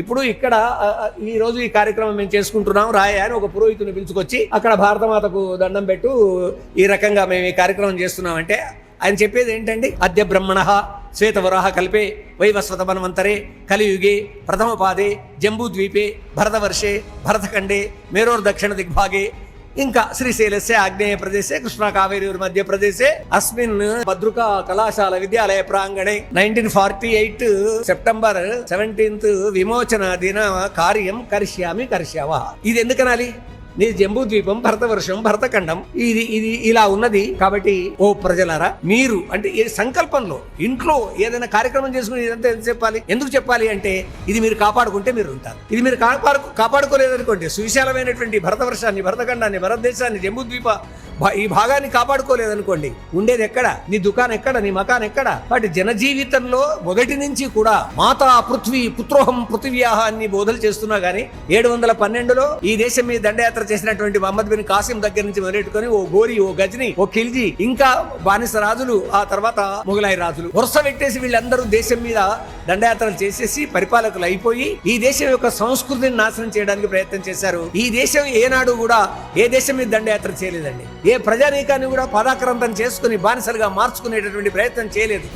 ఇప్పుడు ఇక్కడ ఈ రోజు ఈ కార్యక్రమం మేము చేసుకుంటున్నాం రాయ అని ఒక పురోహితుని పిలుచుకొచ్చి అక్కడ భారతమాతకు దండం పెట్టు ఈ రకంగా మేము ఈ కార్యక్రమం చేస్తున్నామంటే ఆయన చెప్పేది ఏంటండి? అద్య బ్రహ్మణ శ్వేతవరాహ కల్పే వైవస్వతమన్వంతరే కలియుగే ప్రథమ పాదే జంబూద్వీపే భరతవర్షే భరతఖండే మేరోర్దక్షిణ దిగ్భాగే ఇంకా శ్రీశైలస్య ఆగ్నేయ ప్రదేశే కృష్ణా కావేరీ మధ్యప్రదేశే అస్మిన్ భద్రుకా కళాశాల విద్యాలయ ప్రాంగణే 1948 సెప్టెంబర్ 17 విమోచన దిన కార్యం కరిష్యామి కరిష్యావా. ఇది ఎందుకనాలి? నీ జంబూద్వీపం భరతవర్షం భరతఖండం ఇది ఇలా ఉన్నది కాబట్టి ఓ ప్రజలారా మీరు అంటే ఏ సంకల్పంలో ఇంట్లో ఏదైనా కార్యక్రమం చేసుకుని ఇదంతా ఎంత చెప్పాలి? ఎందుకు చెప్పాలి అంటే ఇది మీరు కాపాడుకుంటే మీరు ఉంటారు. ఇది మీరు కాపాడుకోలేదనుకోండి, సువిశాలమైనటువంటి భరతవర్షాన్ని భరతఖండాన్ని భారతదేశాన్ని జంబూద్వీప ఈ భాగాన్ని కాపాడుకోలేదనుకోండి, ఉండేది ఎక్కడ? నీ దుకాణం ఎక్కడ? నీ మకాన్ ఎక్కడ? వాటి జనజీవితంలో మొదటి నుంచి కూడా మాతా పృథ్వీ పుత్రోహం పృథివ్యాహ అన్ని బోధలు చేస్తున్నా గానీ 712లో ఈ దేశం మీద దండయాత్ర చేసినటువంటి మహమ్మద్ బిన్ కాసిం దగ్గర నుంచి మొదలెట్టుకొని ఓ గోరి, ఓ గజని, ఓ ఖిల్జీ, ఇంకా బానిస రాజులు, ఆ తర్వాత మొఘలాయి రాజులు వరుస పెట్టేసి వీళ్ళందరూ దేశం మీద దండయాత్రలు చేసేసి పరిపాలకులు అయిపోయి ఈ దేశం యొక్క సంస్కృతిని నాశనం చేయడానికి ప్రయత్నం చేశారు. ఈ దేశం ఏనాడు కూడా ఏ దేశం మీద దండయాత్ర చేయలేదండి. ఏ ప్రజానీకాన్ని కూడా పాదాక్రాంతం చేసుకుని బానిసలుగా మార్చుకునేటటువంటి ప్రయత్నం చేయలేదు.